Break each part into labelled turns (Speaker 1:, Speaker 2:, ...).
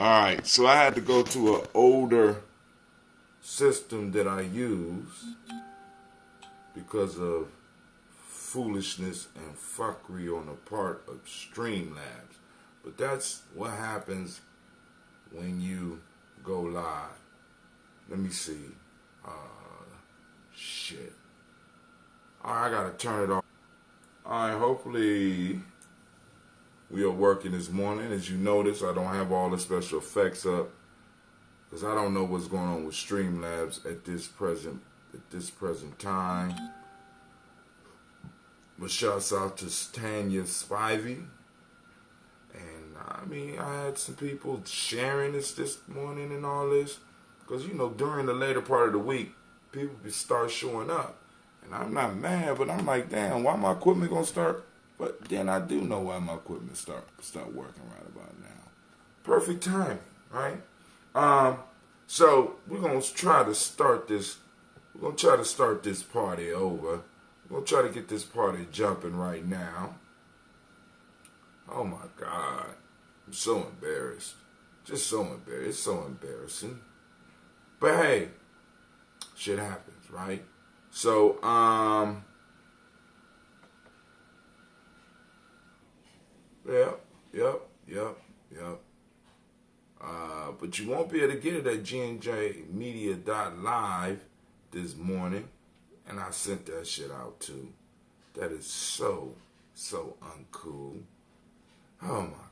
Speaker 1: Alright, so I had to go to an older system that I use because of foolishness and fuckery on the part of Streamlabs. But that's what happens when you go live. Let me see. Shit. Alright, I gotta turn it off. Alright, hopefully we are working this morning. As you notice, I don't have all the special effects up because I don't know what's going on with Streamlabs at this present time. But shouts out to Tanya Spivey. And I mean, I had some people sharing this morning and all this. Because, you know, during the later part of the week, people start showing up. And I'm not mad, but I'm like, damn, why my equipment gonna start? But then I do know why my equipment start working right about now. Perfect timing, right? So we're gonna try to start this. We're gonna try to start this party over. We're gonna try to get this party jumping right now. Oh my God, I'm so embarrassed. Just so embarrassed. It's so embarrassing. But hey, shit happens, right? So Yep. But you won't be able to get it at GNJmedia.live this morning. And I sent that shit out too. That is so uncool. Oh my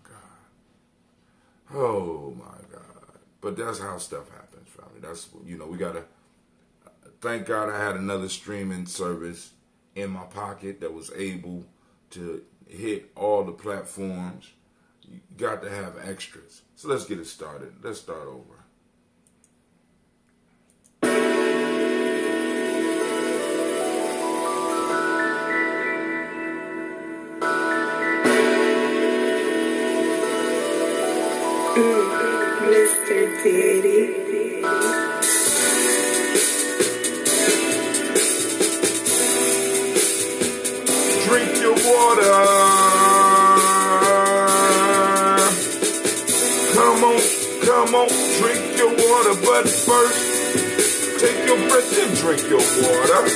Speaker 1: God. But that's how stuff happens, family. That's, you know, we gotta thank God I had another streaming service in my pocket that was able to hit all the platforms. You got to have extras. So let's get it started. Let's start over.
Speaker 2: Mr. Diddy.
Speaker 1: Drink your water. Come on, drink your water, but first, take your breath and drink your water.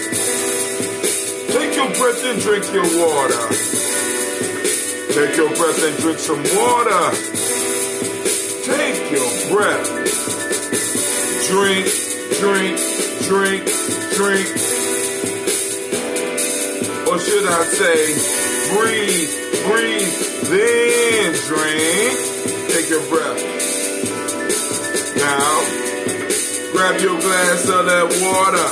Speaker 1: Take your breath and drink your water. Take your breath and drink some water. Take your breath. Drink. Or should I say, breathe, then drink. Take your breath. Now, grab your glass of that water.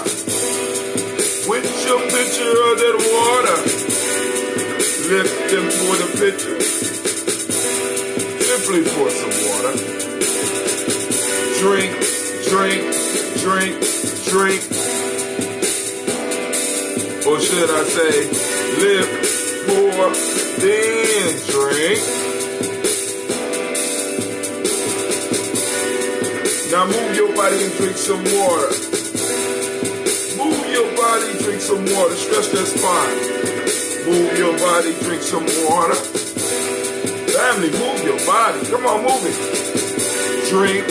Speaker 1: With your pitcher of that water. Lift and pour the pitcher. Simply pour some water. Drink. Or should I say, lift, pour, then drink. Now move your body and drink some water. Move your body, drink some water. Stretch that spine. Move your body, drink some water. Family, move your body. Come on, move it. Drink.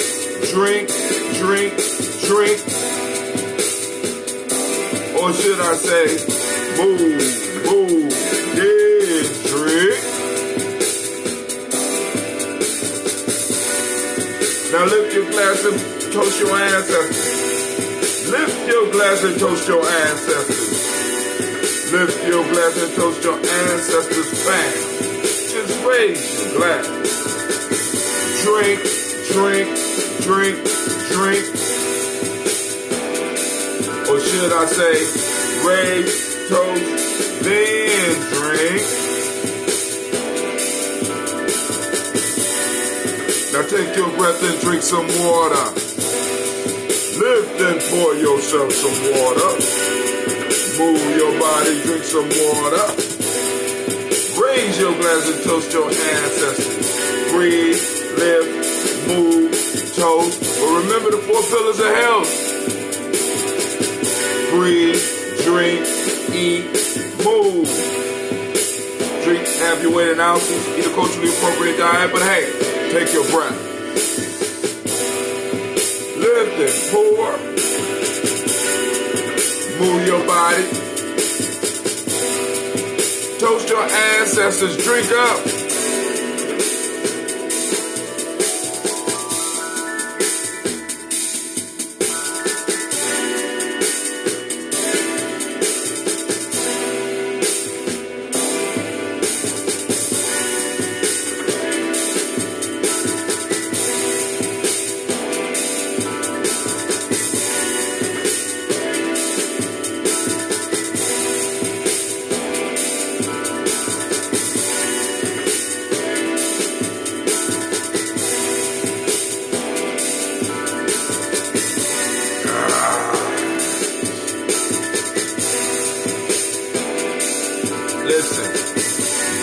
Speaker 1: Or should I say, move, then drink. Now lift your glass and toast your ancestors. Lift your glass and toast your ancestors. Lift your glass and toast your ancestors, fam. Just raise your glass. Drink. Or should I say, raise, toast, then drink. Now take your breath and drink some water. Lift and pour yourself some water. Move your body, drink some water. Raise your glass and toast your ancestors. Breathe, lift, move, toast. But remember the 4 pillars of health. Breathe, drink, eat, move. Drink, have your weight in ounces, eat a culturally appropriate diet, but hey, take your breath. and pour. Move your body. Toast your ancestors, drink up.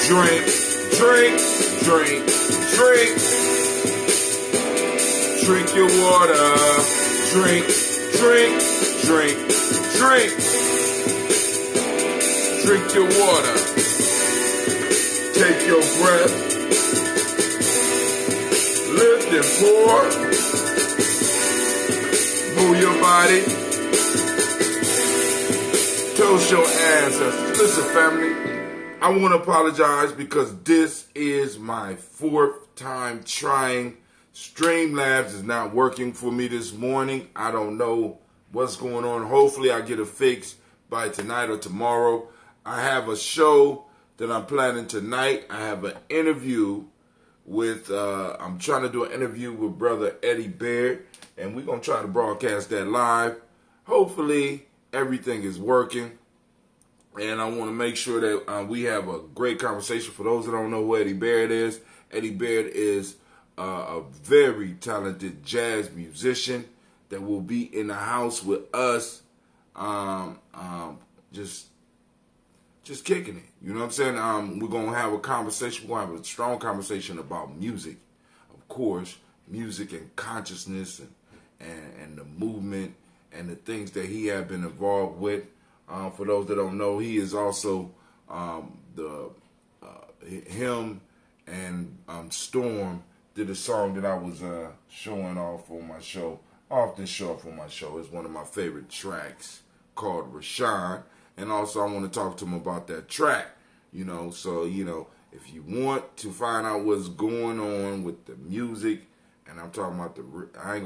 Speaker 1: Drink, drink, drink, drink. Drink your water. Drink, drink, drink, drink. Drink your water. Take your breath. Lift and pour. Move your body. Toast your ancestors. Listen, family. I want to apologize because this is my 4th time trying. Streamlabs is not working for me this morning. I don't know what's going on. Hopefully I get it fixed by tonight or tomorrow. I have a show that I'm planning tonight. I have an interview with, I'm trying to do an interview with brother Eddie Baird, and we're going to try to broadcast that live. Hopefully everything is working. And I want to make sure that we have a great conversation. For those that don't know who Eddie Baird is a very talented jazz musician that will be in the house with us, just kicking it. You know what I'm saying? We're going to have a conversation. We're going to have a strong conversation about music. Of course, music and consciousness and the movement and the things that he has been involved with. For those that don't know, he is also him and Storm did a song that I was showing off on my show. Often show off on my show. It's one of my favorite tracks called Rashawn. And also I want to talk to him about that track. So if you want to find out what's going on with the music, and I'm talking about how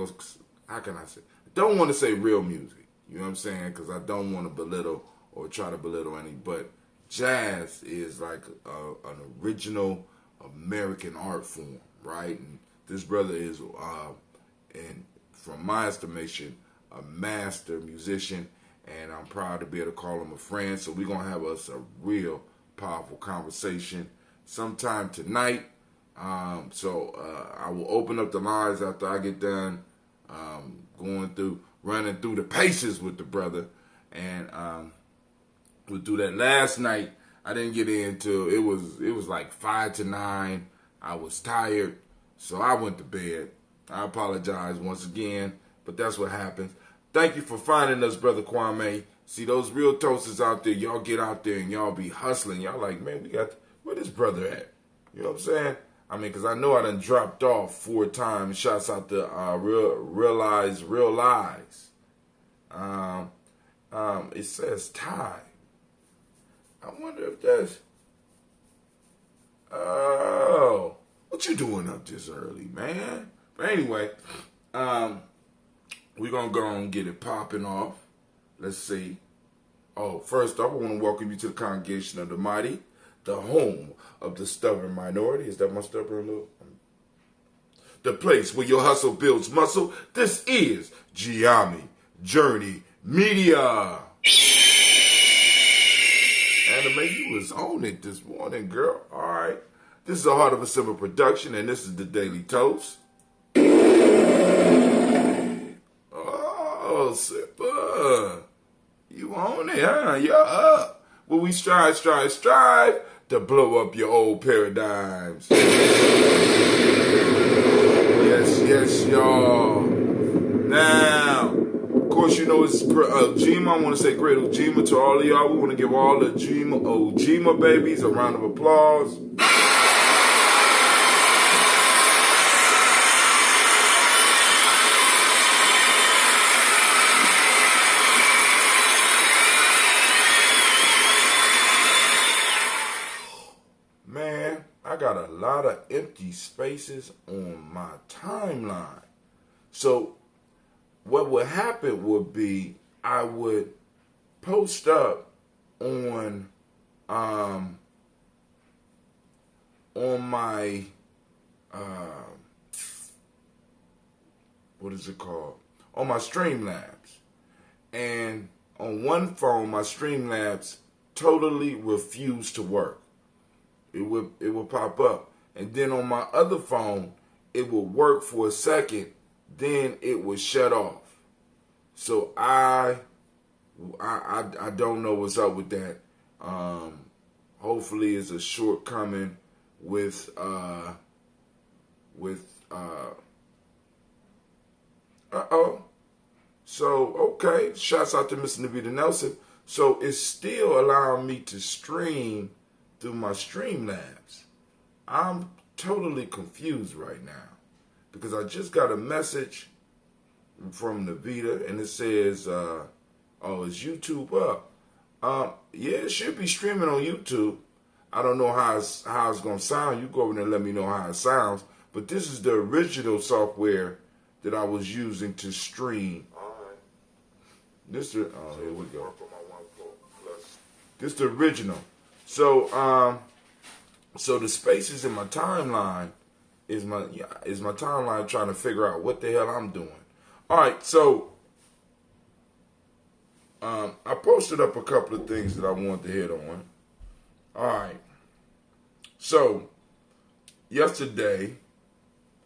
Speaker 1: can I say? I don't want to say real music. You know what I'm saying? Because I don't want to belittle or try to belittle any. But jazz is like an original American art form, right? And this brother is, and from my estimation, a master musician. And I'm proud to be able to call him a friend. So we're going to have us a real powerful conversation sometime tonight. I will open up the lines after I get done running through the paces with the brother, and we'll do that. Last night I didn't get into it. Was like 5 to 9. I was tired, so I went to bed. I apologize once again, but that's what happens. Thank you for finding us, Brother Kwame. See, those real toasters out there, y'all get out there and y'all be hustling. Y'all like, man, where this brother at? You know what I'm saying? I mean, because I know I done dropped off 4 times. Shouts out to Real Lies. It says Ty. I wonder if that's... Oh, what you doing up this early, man? But anyway, we're going to go and get it popping off. Let's see. Oh, first off, I want to welcome you to the Congregation of the Mighty, the home of the stubborn minority. Is that my stubborn little? The place where your hustle builds muscle. This is Gye-Nyame Journey Media. Anime, you was on it this morning, girl. All right. This is a Heart of a Simple production, and this is the Daily Toast. Oh, Sipper. You on it, huh? You're up. Well, we strive to blow up your old paradigms. Yes, y'all. Now, of course, you know it's Ujima. I want to say great Ujima to all of y'all. We want to give all the Ujima babies a round of applause. I got a lot of empty spaces on my timeline. So what would happen would be I would post up on my what is it called? On my Streamlabs. And on one phone, my Streamlabs totally refused to work. It would pop up. And then on my other phone, it would work for a second, then it would shut off. So I don't know what's up with that. Hopefully it's a shortcoming with So, okay, shouts out to Mr. Navita Nelson. So it's still allowing me to stream through my Streamlabs. I'm totally confused right now because I just got a message from Navita and it says, oh, is YouTube up? Yeah, it should be streaming on YouTube. I don't know how it's going to sound. You go over there and let me know how it sounds. But this is the original software that I was using to stream. This here we go. This the original. So so the spaces in my timeline is my timeline trying to figure out what the hell I'm doing. All right, so I posted up a couple of things that I wanted to hit on. All right. So yesterday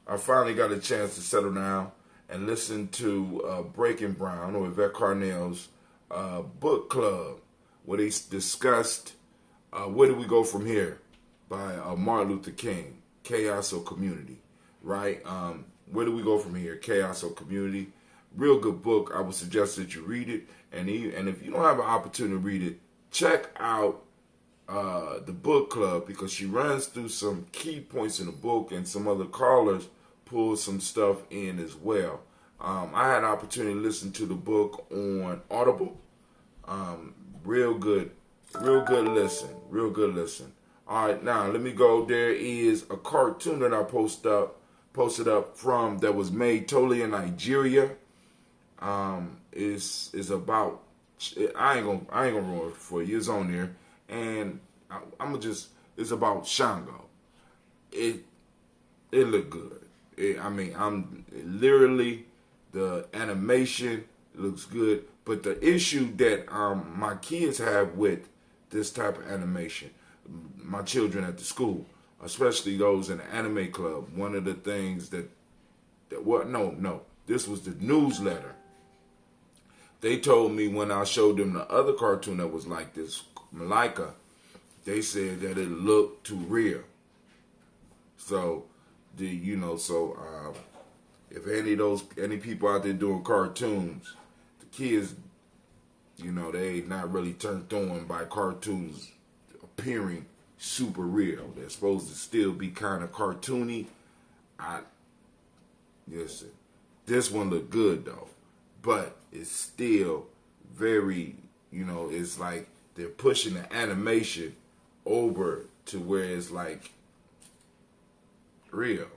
Speaker 1: I finally got a chance to settle down and listen to Breaking Brown or Yvette Carnell's book club where they discussed Where Do We Go From Here by Martin Luther King, Chaos or Community, right? Where Do We Go From Here, Chaos or Community? Real good book. I would suggest that you read it. And if you don't have an opportunity to read it, check out the book club because she runs through some key points in the book and some other callers pull some stuff in as well. I had an opportunity to listen to the book on Audible. Real good listen. All right, now let me go. There is a cartoon that I posted up from that was made totally in Nigeria. Is about I ain't gonna ruin it for you. It's on there, and it's about Shango. It looked good. I'm literally the animation looks good, but the issue that my kids have with this type of animation, my children at the school, especially those in the anime club, one of the things this was the newsletter. They told me when I showed them the other cartoon that was like this, Malika, they said that it looked too real. So, if any people out there doing cartoons, the kids, they not really turned on by cartoons appearing super real. They're supposed to still be kind of cartoony. Listen, this one looked good though, but it's still very, it's like they're pushing the animation over to where it's like real,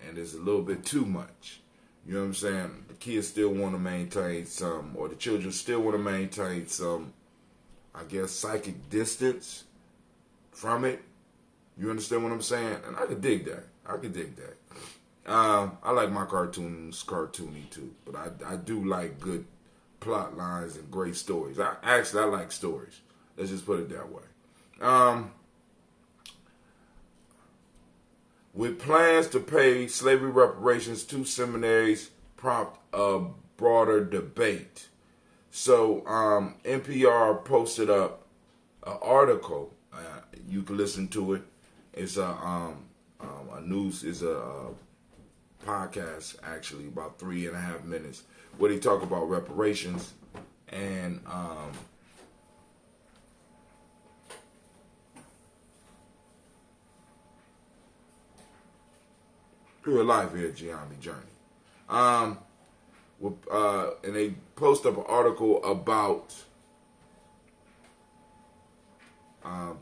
Speaker 1: and it's a little bit too much. You know what I'm saying? The kids still want to maintain some, or the children still want to maintain some, I guess, psychic distance from it. You understand what I'm saying? And I could dig that. I like my cartoons cartoony too, but I do like good plot lines and great stories. I like stories. Let's just put it that way. With plans to pay slavery reparations, two seminaries prompt a broader debate. So NPR posted up an article. You can listen to it. It's a podcast, actually, about 3.5 minutes, where they talk about reparations and real life here at Gye-Nyame Journey. And they post up an article about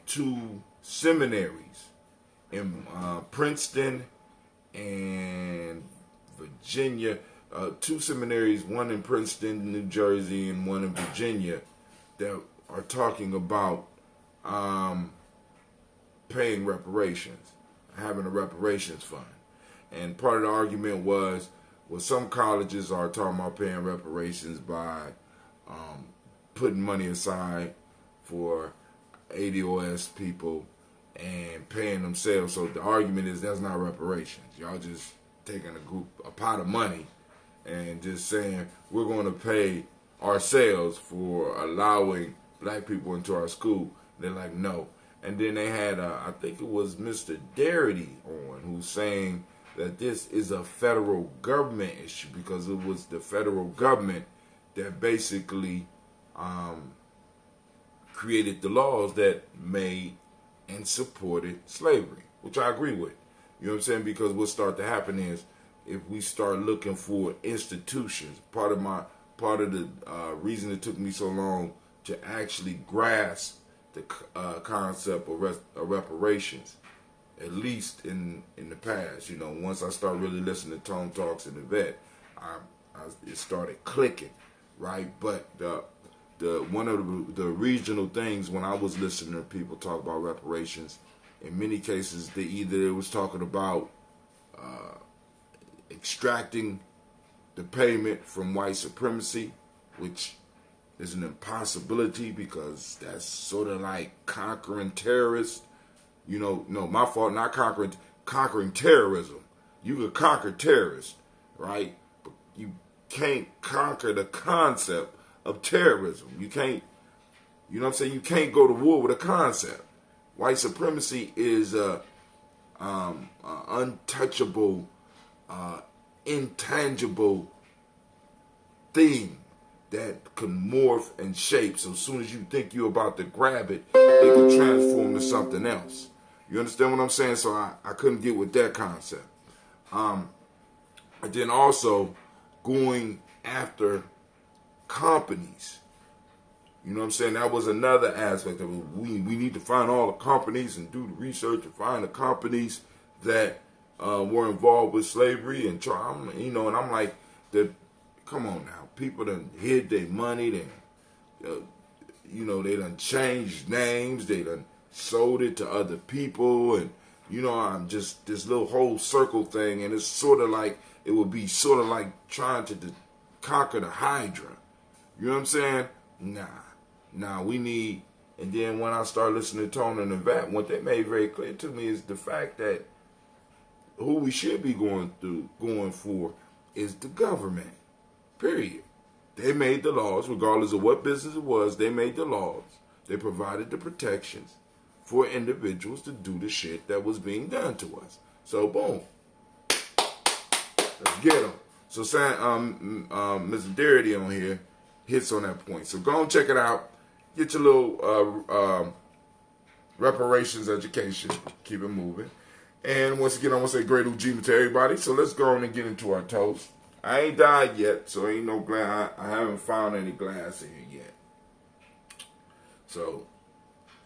Speaker 1: two seminaries in Princeton and Virginia, two seminaries, one in Princeton, New Jersey, and one in Virginia, that are talking about paying reparations, having a reparations fund. And part of the argument was, well, some colleges are talking about paying reparations by putting money aside for ADOS people and paying themselves. So the argument is that's not reparations. Y'all just taking a pot of money and just saying we're going to pay ourselves for allowing black people into our school. They're like, no. And then they had, I think it was Mr. Darity on, who's saying that this is a federal government issue because it was the federal government that basically created the laws that made and supported slavery, which I agree with. You know what I'm saying? Because what'll start to happen is if we start looking for institutions, part of the reason it took me so long to actually grasp the concept of reparations, at least in the past, you know, once I started really listening to Tone Talks and the Vet, it started clicking, right? But one of the regional things when I was listening to people talk about reparations, in many cases it was talking about extracting the payment from white supremacy, which is an impossibility because that's sort of like conquering terrorists. You know, no, my fault, not conquering terrorism. You could conquer terrorists, right? But you can't conquer the concept of terrorism. You can't, you know what I'm saying? You can't go to war with a concept. White supremacy is a untouchable, intangible thing that can morph and shape. So as soon as you think you're about to grab it, it can transform to something else. You understand what I'm saying? So I couldn't get with that concept. And then also going after companies. You know what I'm saying? That was another aspect of it. We need to find all the companies and do the research and find the companies that were involved with slavery and try, you know, and I'm like, come on now. People done hid their money. They, you know, they done changed names. They done sold it to other people. And, you know, I'm just this little whole circle thing. And it's sort of like, it would be sort of like trying to conquer the Hydra. You know what I'm saying? Nah, we need, and then when I started listening to Tone and the Vat, what they made very clear to me is the fact that who we should be going for is the government. Period. They made the laws, regardless of what business it was, they made the laws. They provided the protections for individuals to do the shit that was being done to us. So, boom. Let's get them. So, Mr. Darity on here hits on that point. So, go and check it out. Get your little reparations education. Keep it moving. And once again, I want to say great Ujima to everybody. So, let's go on and get into our toast. I ain't died yet, so ain't no glass. I haven't found any glass in here yet. So,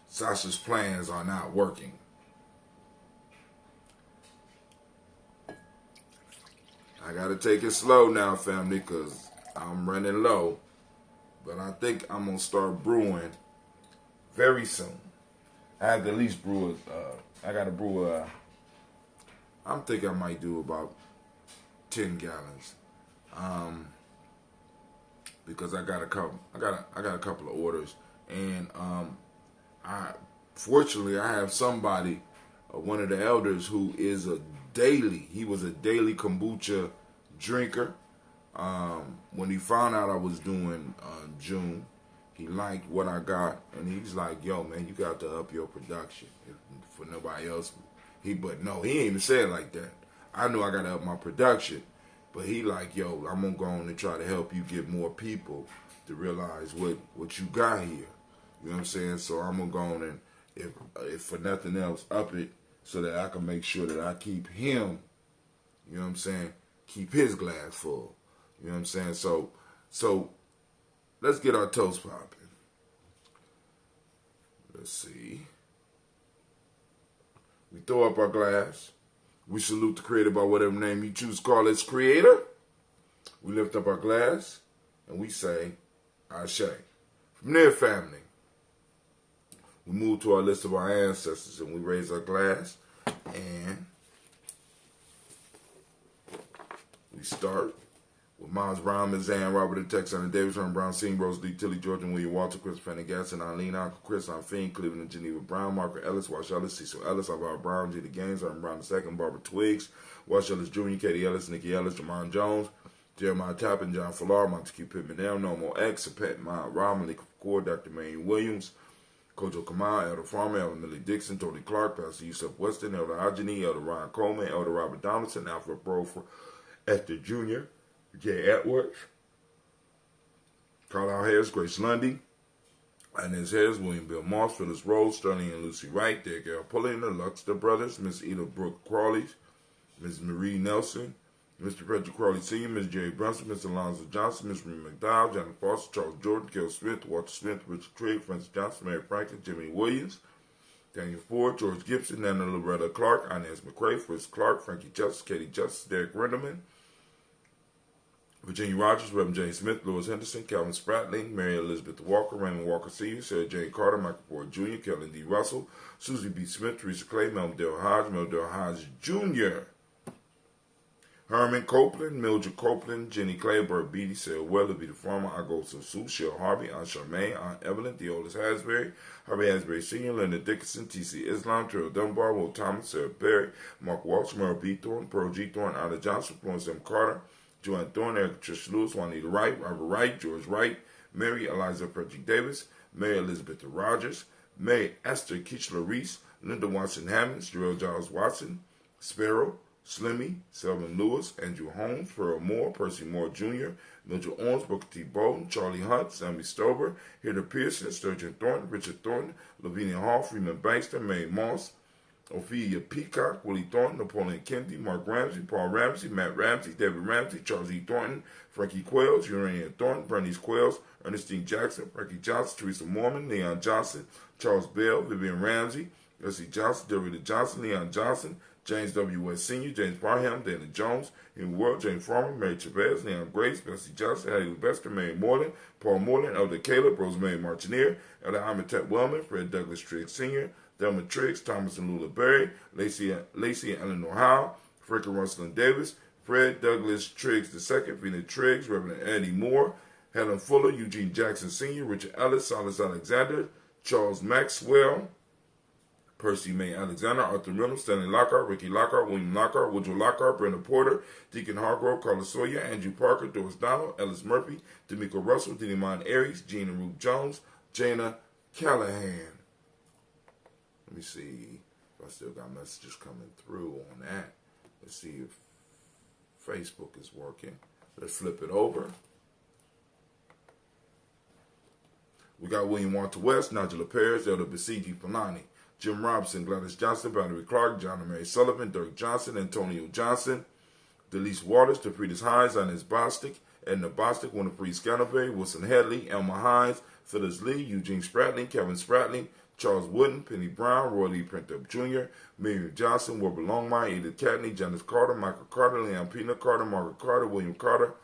Speaker 1: Sasha's plans are not working. I gotta take it slow now, family, because I'm running low. But I think I'm gonna start brewing very soon. I have to at least brew I gotta brew I'm thinking I might do about 10 gallons. Because I got a couple of orders, and fortunately I have somebody, one of the elders who is he was a daily kombucha drinker. When he found out I was doing June, he liked what I got, and he's like, "Yo, man, you got to up your production." For nobody else, he ain't even say it like that. I knew I got to up my production. But he like, yo, I'm going to go on and try to help you get more people to realize what you got here. You know what I'm saying? So I'm going to go on and, if for nothing else, up it so that I can make sure that I keep him, you know what I'm saying, keep his glass full. You know what I'm saying? So let's get our toast popping. Let's see. We throw up our glass. We salute the Creator by whatever name you choose to call its Creator. We lift up our glass and we say, Ashe. From there, family, we move to our list of our ancestors and we raise our glass and we start with Miles Brown, Ms. Ann, Robert and Texas, and Davis, Herman Brown, Singh, Rose Lee, Tilly, George, and William Walter, Chris Pendergast, Eileen, Uncle Chris, Fiend, Cleveland, and Geneva Brown, Margaret Ellis, Wash Ellis, Cecil Ellis, Alvaro Brown, G.D. Gaines, Herman Brown II, Barbara Twiggs, Wash Ellis Jr., Katie Ellis, Nikki Ellis, Jamon Jones, Jeremiah Tappan, John Fallar, Montague Pittman L, Normal X, Pet Mile, Rob, Malika Foucault, Dr. Marion Williams, Kojo Kamal, Elder Farmer, Elder Millie Dixon, Tony Clark, Pastor Yusuf Weston, Elder Ajani, Elder Ryan Coleman, Elder Robert Donaldson, Alfred Brofer, Esther Jr., Jay Edwards, Carlisle Harris, Grace Lundy, Inez Harris, William Bill Moss, Phyllis Rose, Sterling and Lucy Wright, Derek L. Pulling, the Luxter Brothers, Miss Eda Brooke Crawley, Ms. Marie Nelson, Mr. Patrick Crawley Sr., Ms. Jerry Brunson, Mr. Alonzo Johnson, Ms. Marie McDowell, Johnny Foster, Charles Jordan, Kel Smith, Walter Smith, Richard Craig, Francis Johnson, Mary Franklin, Jimmy Williams, Daniel Ford, George Gibson, Nana Loretta Clark, Inez McCrae, Fritz Clark, Frankie Justice, Katie Justice, Derek Renderman, Virginia Rogers, Reverend James Smith, Louis Henderson, Calvin Spratling, Mary Elizabeth Walker, Raymond Walker Sr., Sarah Jane Carter, Michael Ford Jr., Kellen D. Russell, Susie B. Smith, Teresa Clay, Melville Hodge Jr., Herman Copeland, Mildred Copeland, Jenny Clay, Bert Beatty, Sarah Weller, Be the Farmer, I Go So Sue, Cheryl Harvey, Aunt Charmaine, Aunt Evelyn, Deolis Hasbury, Harvey Hasbury Sr., Linda Dickinson, T.C. Islam, Terrell Dunbar, Will Thomas, Sarah Berry, Mark Walsh, Merle B. Thornton, Pearl G. Thornton, Ada Johnson, Florence M. Carter, Joanne Thornton, Eric Trish Lewis, Juanita Wright, Robert Wright, George Wright, Mary Eliza Frederick Davis, Mary Elizabeth Rogers, Mary Esther Kitchler Reese, Linda Watson Hammonds, Jarrell Giles Watson, Sparrow, Slimmy, Selvin Lewis, Andrew Holmes, Pharrell Moore, Percy Moore Jr., Mildred Owens, Booker T. Bolton, Charlie Hunt, Sammy Stover, Hilda Pearson, Sturgeon Thornton, Richard Thornton, Lavinia Hall, Freeman Bankston, Mary Moss, Ophelia Peacock, Willie Thornton, Napoleon Kennedy, Mark Ramsey, Paul Ramsey, Matt Ramsey, David Ramsey, Charles E. Thornton, Frankie Quails, Urania Thornton, Bernice Quails, Ernestine Jackson, Frankie Johnson, Teresa Mormon, Leon Johnson, Charles Bell, Vivian Ramsey, Leslie Johnson, Dorita Johnson, Leon Johnson, James W. West Sr., James Parham, Dana Jones, Henry World, James Farmer, Mary Chavez, Leon Grace, Bessie Johnson, Hattie Lester, Mary Moreland, Paul Moreland, Elder Caleb, Rosemary Martineer, Elder Amitet Wellman, Fred Douglas Triggs Sr., Delma Triggs, Thomas and Lula Berry, Lacey and Eleanor Howe, Franklin Russell Davis, Fred Douglas Triggs II, Vina Triggs, Reverend Eddie Moore, Helen Fuller, Eugene Jackson Sr., Richard Ellis, Silas Alexander, Charles Maxwell, Percy May Alexander, Arthur Reynolds, Stanley Lockhart, Ricky Lockhart, William Lockhart, Woodrow Lockhart, Brenda Porter, Deacon Hargrove, Carlos Sawyer, Andrew Parker, Doris Donald, Ellis Murphy, D'Amico Russell, Denimon Aries, Gina Ruth Jones, Jana Callahan. Let me see if I still got messages coming through on that. Let's see if Facebook is working. Let's flip it over. We got William Walter West, Nigella Paris, Elder Basiji Fulani, Jim Robinson, Gladys Johnson, Valerie Clark, John and Mary Sullivan, Dirk Johnson, Antonio Johnson, Delise Waters, DeFridas Hines, Inez Bostic, Edna Bostic, Winifred Scantleberry, Wilson Headley, Elma Hines, Phyllis Lee, Eugene Spratling, Kevin Spratling, Charles Wooden, Penny Brown, Roy Lee Printup Jr., Miriam Johnson, Wilbur Longmire, Edith Catney, Janice Carter, Michael Carter, Leon Pina Carter, Margaret Carter, William Carter,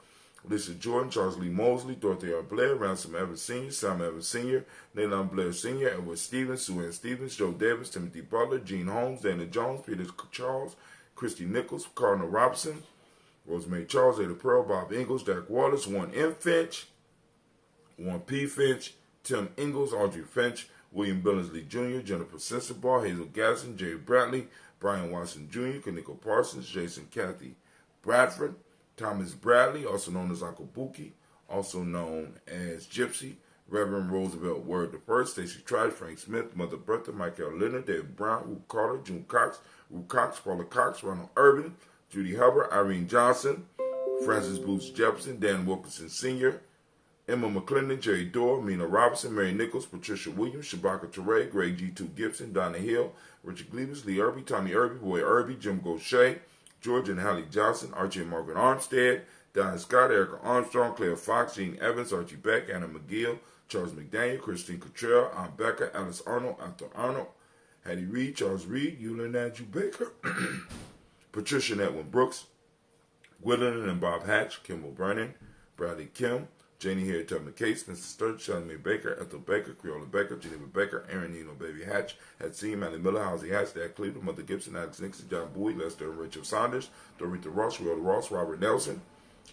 Speaker 1: Lisa Jordan, Charles Lee Mosley, Dorothy R. Blair, Ransom Evans Sr., Sam Evans Sr., Nayland Blair Sr., Edward Stevens, Sue Ann Stevens, Joe Davis, Timothy Butler, Gene Holmes, Dana Jones, Peter Charles, Christy Nichols, Cardinal Robinson, Rosemary Charles, Ada Pearl, Bob Ingalls, Jack Wallace, Warren M. Finch, Warren P. Finch, Tim Ingalls, Audrey Finch, William Billingsley Jr., Jennifer Sensabaugh, Hazel Gasson, Jerry Bradley, Brian Watson Jr., Kaniko Parsons, Jason Kathy Bradford, Thomas Bradley, also known as Uncle Buki, also known as Gypsy, Reverend Roosevelt Word I, Stacey Trice, Frank Smith, Mother Bertha, Michael Leonard, David Brown, Ruth Carter, June Cox, Ruth Cox, Paula Cox, Ronald Urban, Judy Hubbard, Irene Johnson, Francis Booth Jefferson, Dan Wilkinson Sr., Emma McClendon, Jerry Dorr, Mina Robinson, Mary Nichols, Patricia Williams, Shabaka Teray, Greg G2 Gibson, Donna Hill, Richard Gleavis, Lee Irby, Tommy Irby, Boy Irby, Jim Gaucher, George and Hallie Johnson, Archie and Margaret Armstead, Diane Scott, Erica Armstrong, Claire Fox, Gene Evans, Archie Beck, Anna McGill, Charles McDaniel, Christine Cottrell, Aunt Becca, Alice Arnold, Arthur Arnold, Hattie Reed, Charles Reed, Eulin Andrew Baker, Patricia and Edwin Brooks, Gwendolyn and Bob Hatch, Kimball Brennan, Bradley Kim, Janie Harriet Tubman Case, Mr. Sturge, Shelly Mae Baker, Ethel Baker, Creola Baker, Geneva Baker, Aaron Nino Baby Hatch, Hatsine, Manny Miller, Halsey Hatch, Dad Cleveland, Mother Gibson, Alex Nixon, John Bowie, Lester and Rachel Saunders, Dorita Ross, Rhoda Ross, Robert Nelson,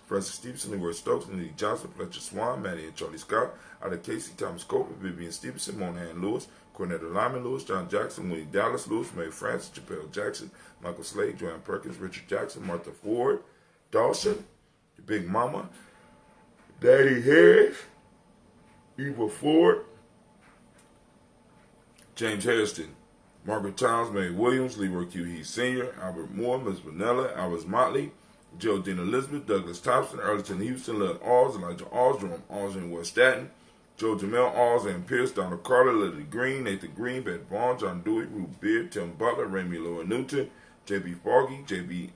Speaker 1: Francis Stevenson, Leroy Stokes, Nelly Johnson, Fletcher Swan, Maddie and Charlie Scott, Ada Casey, Thomas Copeland, Vivian Stevenson, Monahan Lewis, Cornetta Lyman Lewis, John Jackson, Willie Dallas Lewis, Mae Francis, Chappelle Jackson, Michael Slade, Joanne Perkins, Richard Jackson, Martha Ford, Dawson, the Big Mama, Daddy Harris, Eva Ford, James Hairston, Margaret Towns, Mae Williams, Leroy Q. Heath Sr., Albert Moore, Ms. Vanilla, Alice Motley, Geraldine Elizabeth, Douglas Thompson, Erlington Houston, Lud Alls, Elijah Alls, Jerome Alls, and West Staten, Joe Jamel Alls, Ann Pierce, Donald Carter, Lily Green, Nathan Green, Beth Vaughn, John Dewey, Ruth Beard, Tim Butler, Remy Lower Newton, J.B. Foggy, J.B.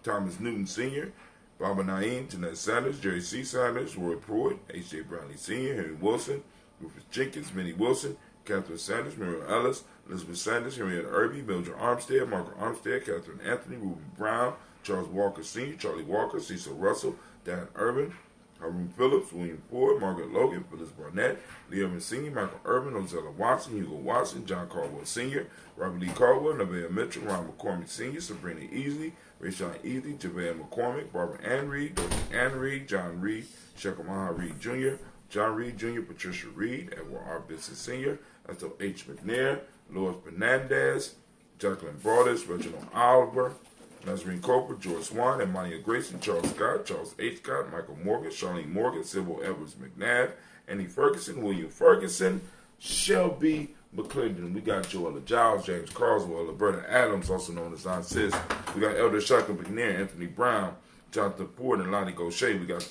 Speaker 1: Thomas Newton Sr., Barbara Naeem, Jeanette Sanders, Jerry C. Sanders, Roy Pruitt, H.J. Brownlee Sr., Henry Wilson, Rufus Jenkins, Minnie Wilson, Catherine Sanders, Muriel Ellis, Elizabeth Sanders, Henrietta Irby, Mildred Armstead, Margaret Armstead, Catherine Anthony, Ruby Brown, Charles Walker Sr., Charlie Walker, Cecil Russell, Dan Urban, Haroon Phillips, William Ford, Margaret Logan, Phyllis Barnett, Lee Urban Sr., Michael Urban, Ozella Watson, Hugo Watson, John Caldwell Sr., Robert Lee Caldwell, Nevaeh Mitchell, Ron McCormick Sr., Sabrina Easley, Rayshawn Easley, Javale McCormick, Barbara Ann Reed, Dorothy Ann Reed, John Reed, Shekamaha Reed Jr., John Reed Jr., Patricia Reed, Edward R. Bisson Sr., Ethel H. McNair, Lois Fernandez, Jacqueline Broadus, Reginald Oliver, Nazarene Coper, George Swan, Emmanuel Grayson, Charles Scott, Charles H. Scott, Michael Morgan, Charlene Morgan, Sybil Edwards McNabb, Annie Ferguson, William Ferguson, Shelby McClendon. We got Joella Giles, James Carswell, Alberta Adams, also known as Aunt Sis. We got Elder Shaka McNair, Anthony Brown, Jonathan Ford, and Lonnie Gaucher. We got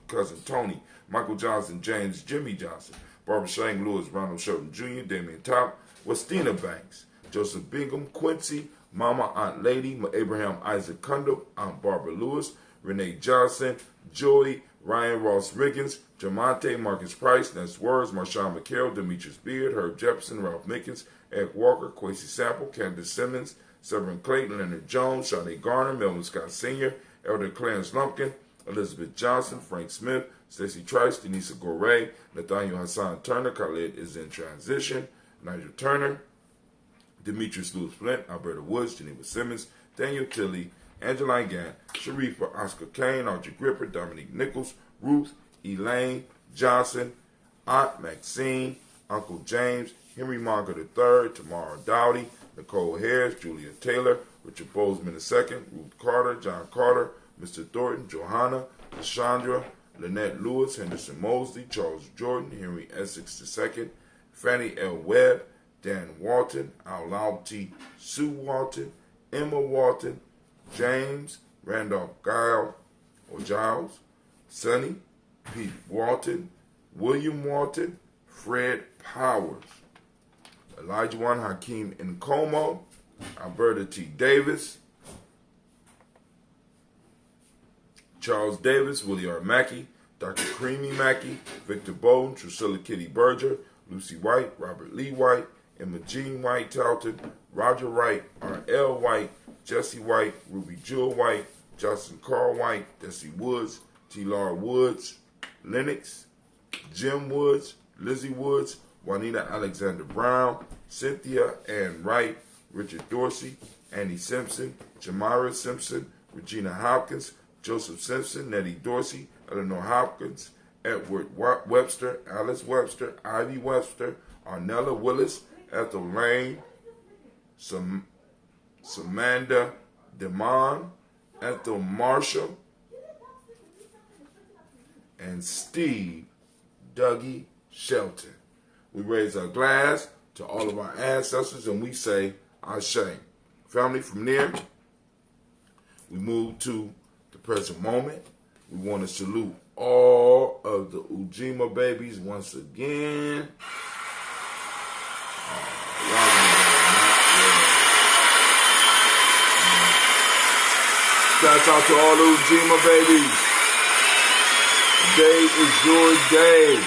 Speaker 1: Cousin Tony, Michael Johnson, James Jimmy Johnson, Barbara Shang Lewis, Ronald Shelton Jr., Damian Top, Westina Banks, Joseph Bingham, Quincy, Mama Aunt Lady, Abraham Isaac Cundle, Aunt Barbara Lewis, Renee Johnson, Joey, Ryan Ross Riggins, Jamonte, Marcus Price, Ness Words, Marshawn McHale, Demetrius Beard, Herb Jefferson, Ralph Mickens, Eric Walker, Quincy Sample, Candace Simmons, Severin Clayton, Leonard Jones, Shawnee Garner, Melvin Scott Sr., Elder Clarence Lumpkin, Elizabeth Johnson, Frank Smith, Stacey Trice, Denisa Gorey, Nathaniel Hassan Turner, Khalid is in transition, Nigel Turner, Demetrius Lewis Flint, Alberta Woods, Geneva Simmons, Daniel Tilley, Angeline Gant, Sharifa, Oscar Kane, Audrey Gripper, Dominique Nichols, Ruth, Elaine Johnson, Aunt Maxine, Uncle James, Henry Monger III, Tamara Dowdy, Nicole Harris, Julia Taylor, Richard Bozeman II, Ruth Carter, John Carter, Mr. Thornton, Johanna, Deshandra, Lynette Lewis, Henderson Mosley, Charles Jordan, Henry Essex II, Fannie L. Webb, Dan Walton, Al Lauti, Sue Walton, Emma Walton, James, Randolph Giles, Sonny, Pete Walton, William Walton, Fred Powers, Elijah Juan Hakeem Nkomo, Alberta T. Davis, Charles Davis, Willie R. Mackey, Dr. Creamy Mackey, Victor Bowden, Drusilla Kitty Berger, Lucy White, Robert Lee White, Emma Jean White Talton, Roger Wright, R.L. White, Jesse White, Ruby Jewel White, Justin Carl White, Desi Woods, T. Laura Woods, Lennox, Jim Woods, Lizzie Woods, Juanita Alexander Brown, Cynthia Ann Wright, Richard Dorsey, Annie Simpson, Jamira Simpson, Regina Hopkins, Joseph Simpson, Nettie Dorsey, Eleanor Hopkins, Edward Webster, Alice Webster, Ivy Webster, Arnella Willis, Ethel Lane, Samanda Demond, Ethel Marshall, and Steve Dougie Shelton. We raise our glass to all of our ancestors and we say, Ashe. Family, from there, we move to the present moment. We want to salute all of the Ujima babies once again. Shout out to all the Ujima babies. Today is your day.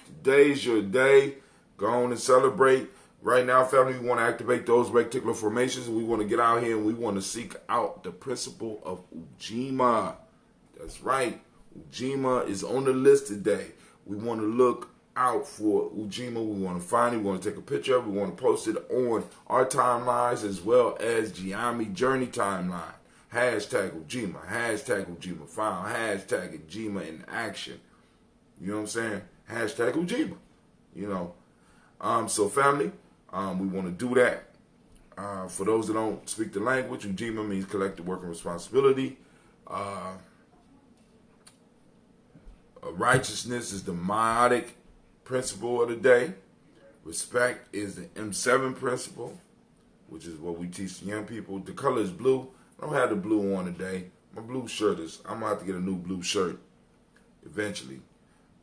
Speaker 1: Today is your day. Go on and celebrate. Right now, family, we want to activate those reticular formations. We want to get out here and we want to seek out the principle of Ujima. That's right. Ujima is on the list today. We want to look out for Ujima. We want to find it. We want to take a picture of it. We want to post it on our timelines as well as Gye-Nyame Journey timeline. Hashtag Ujima. Hashtag Ujima found. Hashtag Ujima in action. You know what I'm saying? Hashtag Ujima. You know. So family, we want to do that. For those that don't speak the language, Ujima means collective working responsibility. Righteousness is the meiotic principle of the day. Respect is the M7 principle, which is what we teach the young people. The color is blue. I don't have the blue on today. My blue shirt is, I'm going to have to get a new blue shirt eventually.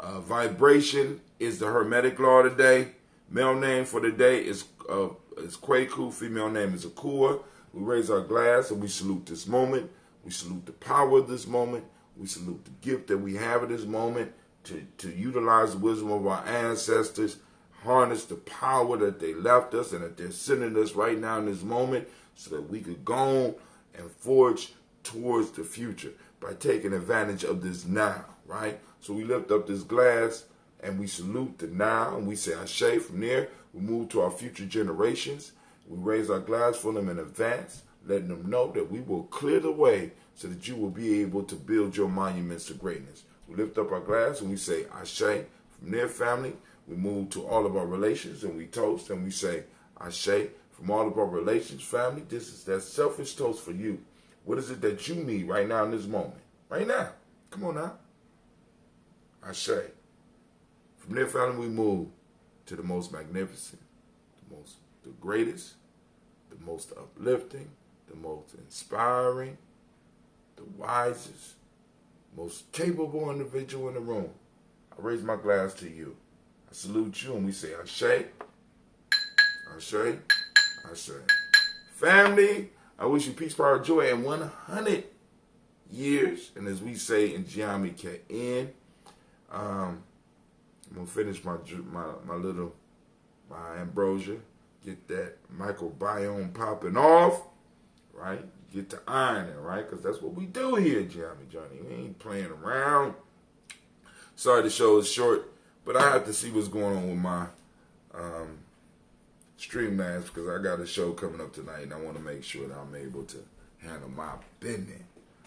Speaker 1: Vibration is the hermetic law today. Male name for the day is Kwaku. Female name is Akua. We raise our glass and we salute this moment. We salute the power of this moment. We salute the gift that we have at this moment to utilize the wisdom of our ancestors, harness the power that they left us and that they're sending us right now in this moment so that we could go on and forge towards the future by taking advantage of this now, right? So we lift up this glass and we salute the now and we say Ashe. From there, we move to our future generations. We raise our glass for them in advance, letting them know that we will clear the way so that you will be able to build your monuments to greatness. We lift up our glass and we say Ashe. From there, family, we move to all of our relations and we toast and we say Ashe. From all of our relations, family, this is that selfish toast for you. What is it that you need right now in this moment? Right now. Come on now. Ashe. From there, family, we move to the most magnificent, the greatest, the most uplifting, the most inspiring, the wisest, most capable individual in the room. I raise my glass to you. I salute you and we say Ashe, Ashe, Ashe. Family, I wish you peace, power, joy, and 100 years. And as we say in Gye-Nyame Journey, I'm gonna finish my ambrosia, get that microbiome popping off, right? Get to ironing, right? Because that's what we do here at Gye-Nyame Journey. We ain't playing around. Sorry the show is short, but I have to see what's going on with my Streamlabs because I got a show coming up tonight and I want to make sure that I'm able to handle my business.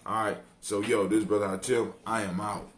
Speaker 1: All right, so yo, this is Brother Tim. I am out.